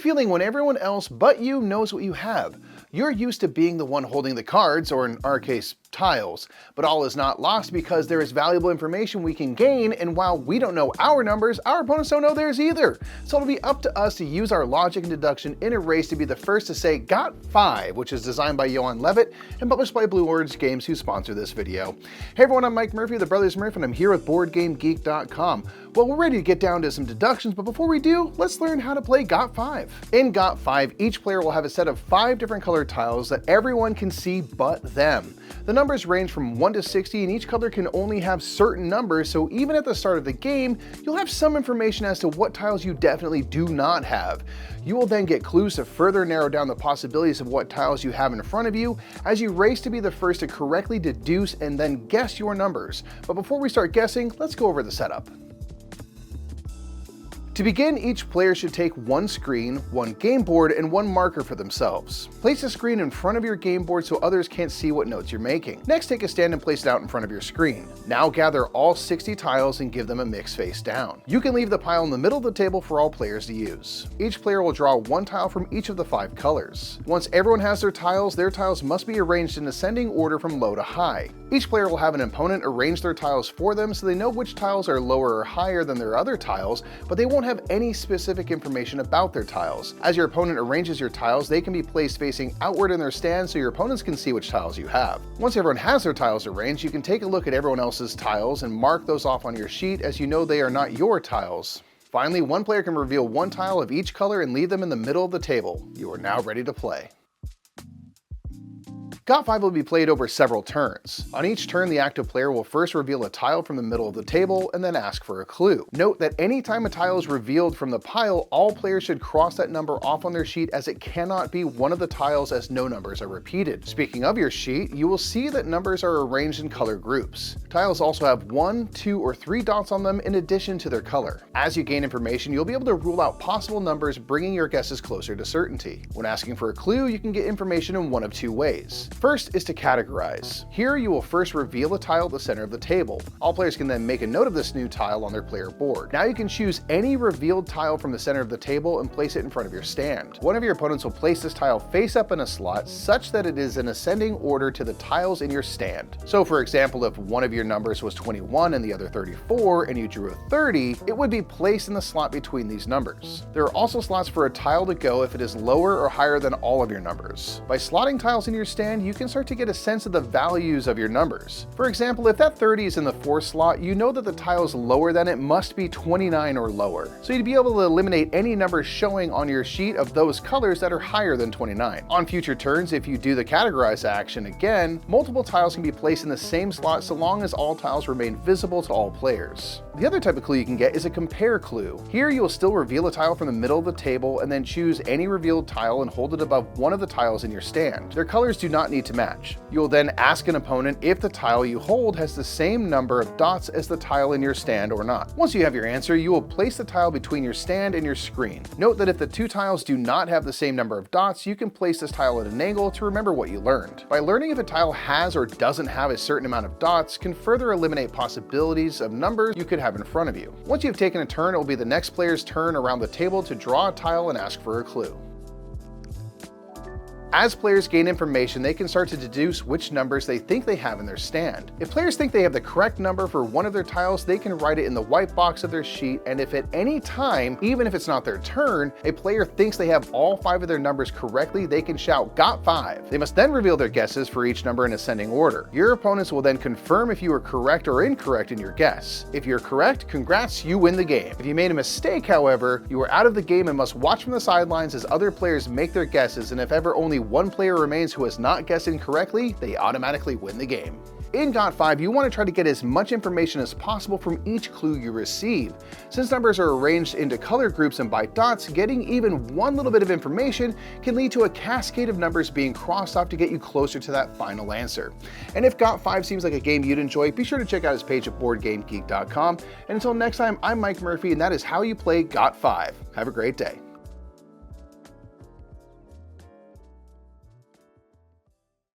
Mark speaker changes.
Speaker 1: feeling when everyone else but you knows what you have? You're used to being the one holding the cards, or in our case, tiles, but all is not lost because there is valuable information we can gain, and while we don't know our numbers, our opponents don't know theirs either. So it'll be up to us to use our logic and deduction in a race to be the first to say Got 5, which is designed by Johan Levitt and published by Blue Orange Games, who sponsor this video. Hey everyone, I'm Mike Murphy of the Brothers Murphy, and I'm here with BoardGameGeek.com. Well, we're ready to get down to some deductions, but before we do, let's learn how to play Got 5. In Got 5, each player will have a set of 5 different colored tiles that everyone can see but them. The numbers range from 1 to 60, and each color can only have certain numbers, so even at the start of the game, you'll have some information as to what tiles you definitely do not have. You will then get clues to further narrow down the possibilities of what tiles you have in front of you as you race to be the first to correctly deduce and then guess your numbers. But before we start guessing, let's go over the setup. To begin, each player should take one screen, one game board, and one marker for themselves. Place a screen in front of your game board so others can't see what notes you're making. Next, take a stand and place it out in front of your screen. Now gather all 60 tiles and give them a mix face down. You can leave the pile in the middle of the table for all players to use. Each player will draw one tile from each of the 5 colors. Once everyone has their tiles must be arranged in ascending order from low to high. Each player will have an opponent arrange their tiles for them so they know which tiles are lower or higher than their other tiles, but they won't have any specific information about their tiles. As your opponent arranges your tiles, they can be placed facing outward in their stand so your opponents can see which tiles you have. Once everyone has their tiles arranged, you can take a look at everyone else's tiles and mark those off on your sheet as you know they are not your tiles. Finally, one player can reveal one tile of each color and leave them in the middle of the table. You are now ready to play. Got 5 will be played over several turns. On each turn, the active player will first reveal a tile from the middle of the table and then ask for a clue. Note that any time a tile is revealed from the pile, all players should cross that number off on their sheet as it cannot be one of the tiles as no numbers are repeated. Speaking of your sheet, you will see that numbers are arranged in color groups. Tiles also have 1, 2, or 3 dots on them in addition to their color. As you gain information, you'll be able to rule out possible numbers, bringing your guesses closer to certainty. When asking for a clue, you can get information in one of 2 ways. First is to categorize. Here you will first reveal a tile at the center of the table. All players can then make a note of this new tile on their player board. Now you can choose any revealed tile from the center of the table and place it in front of your stand. One of your opponents will place this tile face up in a slot such that it is in ascending order to the tiles in your stand. So for example, if one of your numbers was 21 and the other 34 and you drew a 30, it would be placed in the slot between these numbers. There are also slots for a tile to go if it is lower or higher than all of your numbers. By slotting tiles in your stand, you can start to get a sense of the values of your numbers. For example, if that 30 is in the 4 slot, you know that the tiles lower than it must be 29 or lower. So you'd be able to eliminate any numbers showing on your sheet of those colors that are higher than 29. On future turns, if you do the categorize action again, multiple tiles can be placed in the same slot so long as all tiles remain visible to all players. The other type of clue you can get is a compare clue. Here you will still reveal a tile from the middle of the table and then choose any revealed tile and hold it above one of the tiles in your stand. Their colors do not need to match. You will then ask an opponent if the tile you hold has the same number of dots as the tile in your stand or not. Once you have your answer, you will place the tile between your stand and your screen. Note that if the 2 tiles do not have the same number of dots, you can place this tile at an angle to remember what you learned. By learning if a tile has or doesn't have a certain amount of dots can further eliminate possibilities of numbers you could have in front of you. Once you've taken a turn, it will be the next player's turn around the table to draw a tile and ask for a clue. As players gain information, they can start to deduce which numbers they think they have in their stand. If players think they have the correct number for one of their tiles, they can write it in the white box of their sheet, and if at any time, even if it's not their turn, a player thinks they have all 5 of their numbers correctly, they can shout, "Got 5." They must then reveal their guesses for each number in ascending order. Your opponents will then confirm if you are correct or incorrect in your guess. If you're correct, congrats, you win the game. If you made a mistake, however, you are out of the game and must watch from the sidelines as other players make their guesses, and if ever only one player remains who has not guessed incorrectly, they automatically win the game. In Got 5, you want to try to get as much information as possible from each clue you receive. Since numbers are arranged into color groups and by dots, getting even one little bit of information can lead to a cascade of numbers being crossed off to get you closer to that final answer. And if Got 5 seems like a game you'd enjoy, be sure to check out his page at BoardGameGeek.com. And until next time, I'm Mike Murphy, and that is how you play Got 5. Have a great day.